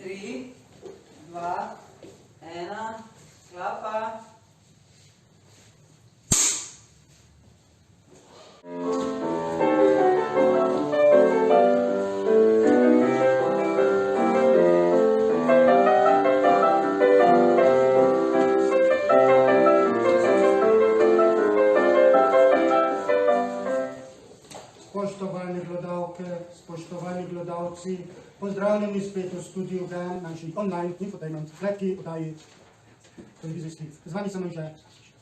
3, 2, 1, klapa. Spoštovane gledalke, spoštovani gledalci, pozdravljeni spet v studiu GAM, naši online infotainment, kratki oddaji televizijskih. Z vami sem Anže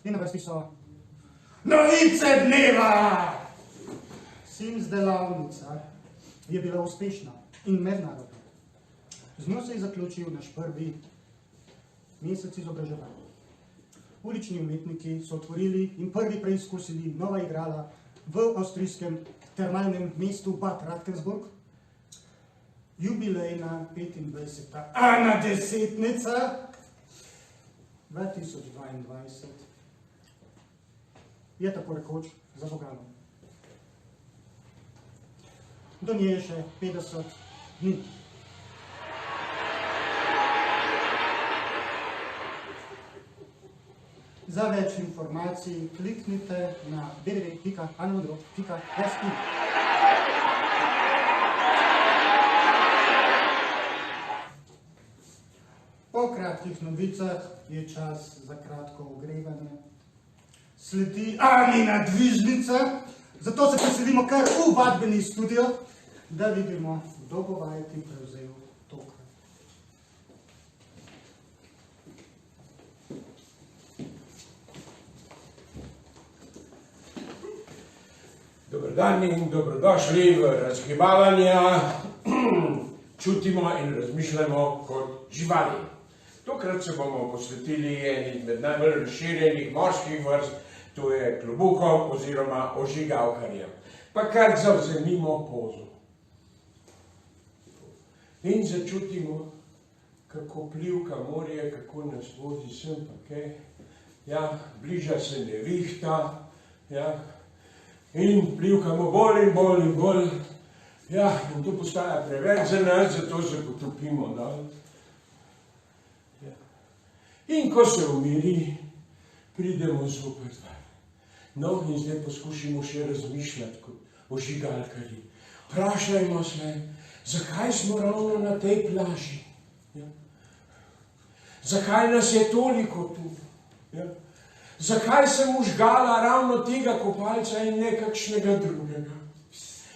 in na vrsti so novice dneva! Sims delavnica je bila uspešna in mednarodna. Z njo se je zaključil naš prvi mesec izobraževanja. Ulični umetniki so otvorili in prvi preizkusili nova igrala v avstrijskem termalnem mestu Bad Radkersburg. Jubilejna 25. Ana desetnica 2022 je tako rekoč za bogalom. Do nje je še 50 dni. Za več informacij kliknite na www.anodro.si. Po kratkih novicah je čas za kratko ogrevanje. Sledi Anina dvižnica, zato se preselimo kar v vadbeni studio, da vidimo, kdo bo vajeti prevzel tokrat. Dober dan in dobrodošli v razgibavanja. Čutimo in razmišljamo kot živali. Tokrat se bomo posvetili eni izmed najbolj razširjenih morskih vrst, to je klobukom oziroma ožigavkarjem. Pa kar zavzemimo pozo. In začutimo, kako plivka morje, kako nas vozi sem pa kaj. Ja, bliža se nevihta, ja. In plivkamo bolj in bolj in bolj. Ja, in to postaja preveč za nas, zato se potopimo dol. Ja. In ko se umiri, pridemo zopet ven. No, in zdaj poskušamo še razmišljati kot ožigalkarji. Vprašajmo se, zakaj smo ravno na tej plaži? Ja. Zakaj nas je toliko tu? Ja. Zakaj sem užgala ravno tega kopalca in nekakšnega drugega?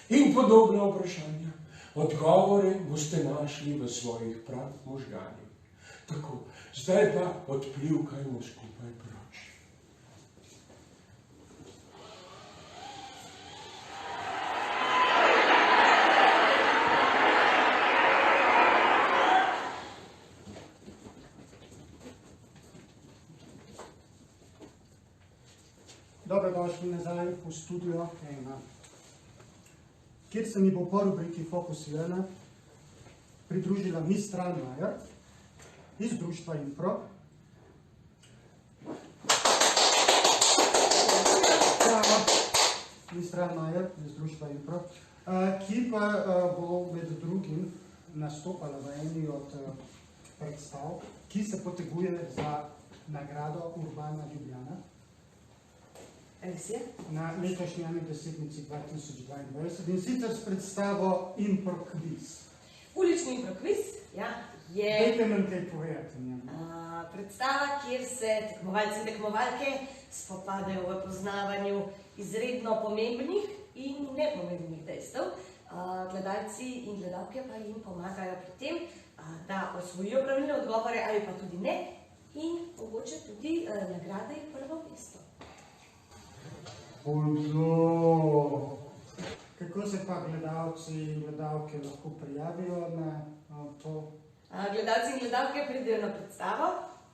In podobna vprašanja. Odgovore boste našli v svojih prav možganjih. Tako, zdaj pa odplivkajmo skupaj proč. Dobrodošli nazaj v studio 1, kjer se mi bo po rubriki Fokusirana pridružila Mistral Majer iz društva Impro. Mistral Majer iz društva Impro, ki pa bo med drugim nastopala v eni od predstav, ki se poteguje za nagrado Urbana Ljubljana. Na letošnji Ani desetnici 2022 in sicer s predstavo Improkviz. Ulični improkviz, ja, je Dajte nam kaj povedati. predstava, kjer se tekmovalci in tekmovalke spopadajo v poznavanju izredno pomembnih in nepomembnih dejstev. Gledalci in gledalke pa jim pomagajo pri tem, da osvojijo pravilne odgovore ali pa tudi ne in mogoče tudi nagrade in prvo mesto. Hudo! Kako se pa gledalci in gledalke lahko prijavijo na to? Gledalci in gledalke pridejo na predstavo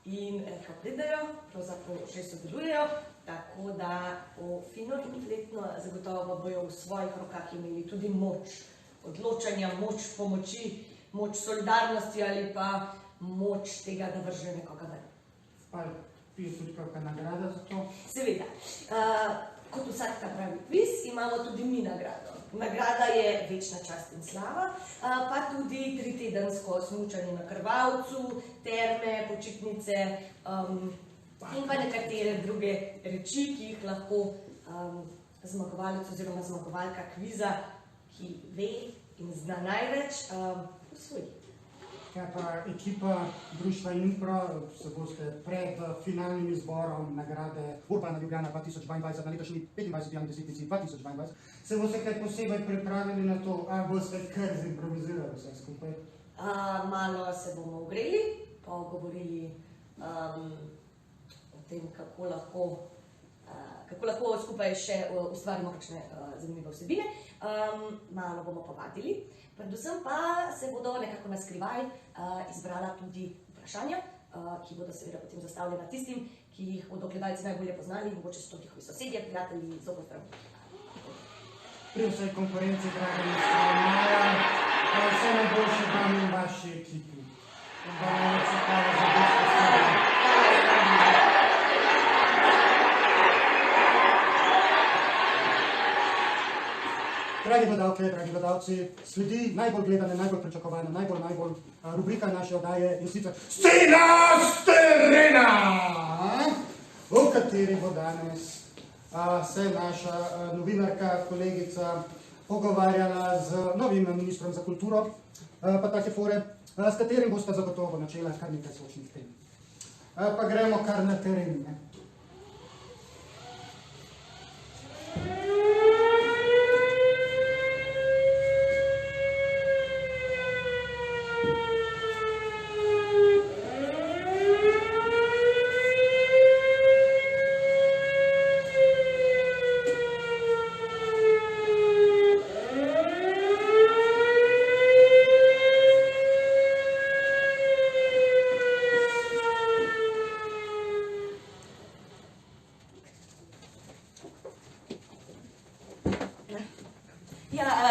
in ko pridejo, pravzaprav že sodelujejo, tako da bo fino in prijetno zagotovo bojo v svojih rokah imeli tudi moč odločanja, moč pomoči, moč solidarnosti ali pa moč tega, da vržejo nekoga ven. Pa je tudi kakšna nagrada za to? Seveda. kot vsak ta pravi kviz, imamo tudi mi nagrado. Nagrada je večna čast in slava, pa tudi 3-tedensko smučanje na Krvavcu, terme, počitnice in pa nekatere druge reči, ki jih lahko zmagovalec oziroma zmagovalka kviza, ki ve in zna največ, osvoji. Ja, pa ekipa Društva Impro se boste pred finalnim izborom nagrade Urbana Ljubljana 2022 na letošnji 25. javni desetnici 2022 se boste kaj posebej pripravili na to, ali boste kar zimprovizirali vse skupaj? Malo se bomo ogreli, pogovorili o tem, kako lahko skupaj še ustvarimo kakšne zanimive vsebine. Malo bomo povadili, predvsem pa se bodo nekako na skrivaj izbrala tudi vprašanja, ki bodo seveda potem zastavljena tistim, ki jih bodo gledalci najbolje poznali, mogoče so to njihovi sosedje, prijatelji, zobozdravniki. Pri vsej konkurenci, draga Maja, vse najboljše vam in vaši ekipi. Najlepša hvala za obisk studia. Dragi gledalke, dragi gledalci, sledi najbolj gledane, najbolj pričakovane, najbolj rubrika naše oddaje in sicer Scena s terena, v kateri bo danes se naša novinarka, kolegica pogovarjala z novim ministrom za kulturo, pa take fore, s katerim boste zagotovo načela kar nekaj sočnih tem. Pa gremo kar na teren.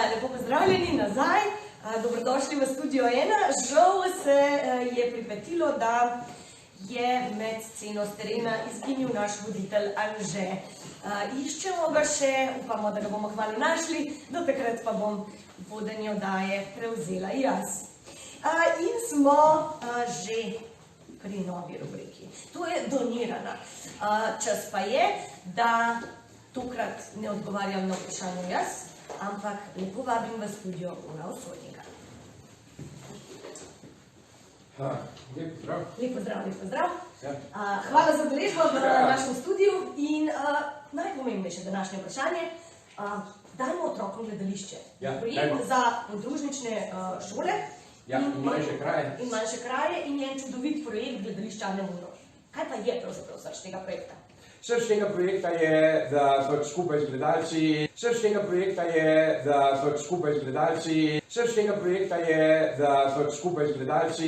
Lepo pozdravljeni nazaj, dobrodošli v Studio 1. Žal se je pripetilo, da je med sceno s terena izginil naš voditelj Anže. Iščemo ga še, upamo, da ga bomo kmalu našli, do takrat pa bom vodenje oddaje prevzela jaz. In smo že pri novi rubriki. To je donirana. Čas pa je, da tokrat ne odgovarjam na vprašanje jaz, ampak lepo vabim v studio Ura Osojnika. Lep pozdrav. Lep pozdrav, lep pozdrav. Hvala za udeležbo v našem studiu in najpomembnejše današnje vprašanje, dajmo otrokom gledališče. Projekt za podružnične šole in manjše kraje in je čudovit projekt gledališča Ane Muro. Kaj pa je pravzaprav srč tega projekta? Srč tega projekta je, da skupaj z gledalci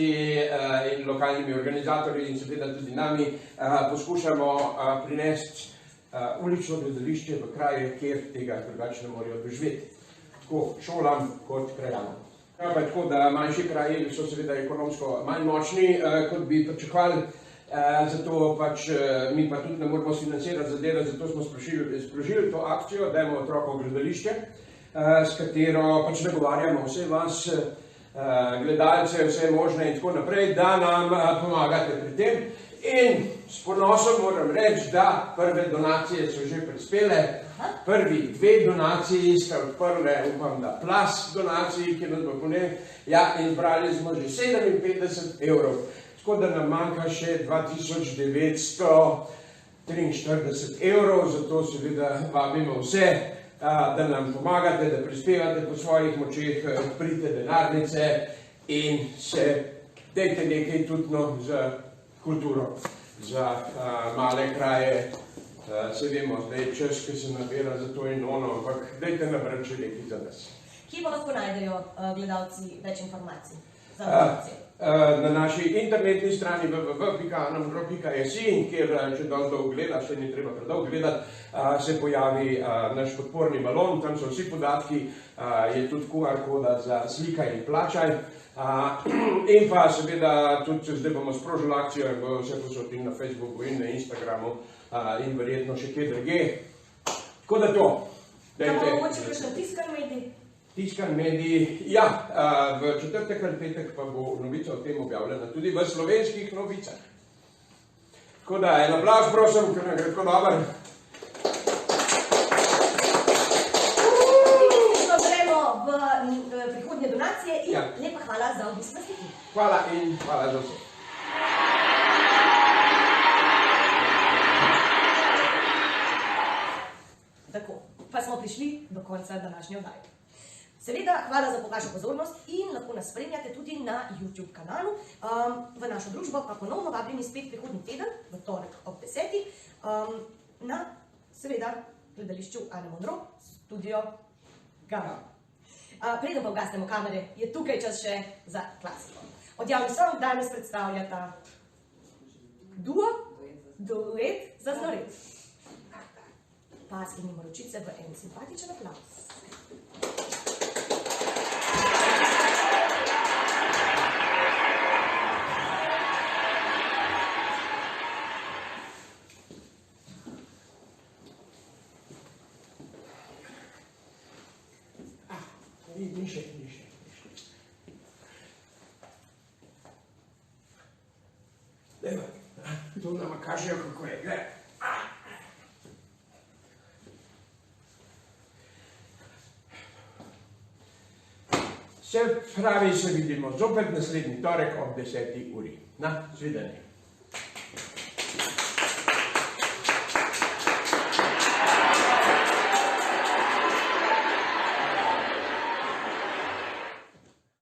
in lokalnimi organizatorji in seveda tudi nami poskušamo prinesti ulično gledališče v kraje, kjer tega drugače ne morejo doživeti. Tako šolam kot krajanom. Tako da manjši kraji so seveda ekonomsko manj močni, kot bi pričakovali. Zato pač mi pa tudi ne moramo financirati zadeve, zato smo sprožili to akcijo, dajmo otrokom gledališče, s katero pač nagovarjamo vse vas, gledalce, vse možne in tako naprej, da nam pomagate pri tem. In s ponosom moram reči, da prve donacije so že prispele, prvi 2 donaciji sta odprle, upam, da plaz donacij, ki nas bo ponem, in zbrali smo že 57 evrov. Tako da nam manjka še 2943 evrov, zato seveda vabimo vse, da nam pomagate, da prispevate po svojih močeh, odprite denarnice in se dajte nekaj tudi za kulturo, za male kraje. Se vemo, zdaj je čas, ki se nabira za to in ono, ampak dajte nabrati še nekaj za nas. Kje pa lahko najdejo gledalci več informacij za donacije? Na naši internetni strani www.anamuro.js, kjer če dolgo gledaš, še ni treba predolgo gledati, se pojavi naš podporni balon, tam so vsi podatki, je tudi QR koda za slikaj in plačaj. In pa seveda tudi zdaj bomo sprožili akcijo in vse posod in na Facebooku in na Instagramu in verjetno še kje druge. Tako da to. Pa imamo mogoče kakšen tiskan medij? Tiskan medij, ja, v četrtek ali petek pa bo novica o tem objavljena tudi v Slovenskih novicah. Tako da, en aplavz prosim, ker nam gre tako dobro. V prihodnje donacije in lepa hvala za obisk na sliki. Hvala in hvala za vse. Tako, pa smo prišli do konca današnje oddaje. Seveda, hvala za vašo pozornost in lahko nas spremljate tudi na YouTube kanalu. V našo družbo pa ponovno vabljeni spet prihodnji teden, v torek ob 10. Na, seveda, gledališču Ane Monro, studio Gama. Preden pa ugasnemo kamere, je tukaj čas še za klasiko. Od javnih song danes predstavljata duet za znoret. Pa sklenimo ročice v en simpatičen aplavz. Ni še. Evo, tu nama kažejo, kako je, gled. Se pravi, se vidimo zopet naslednji torek ob 10. uri. Na, svidenje.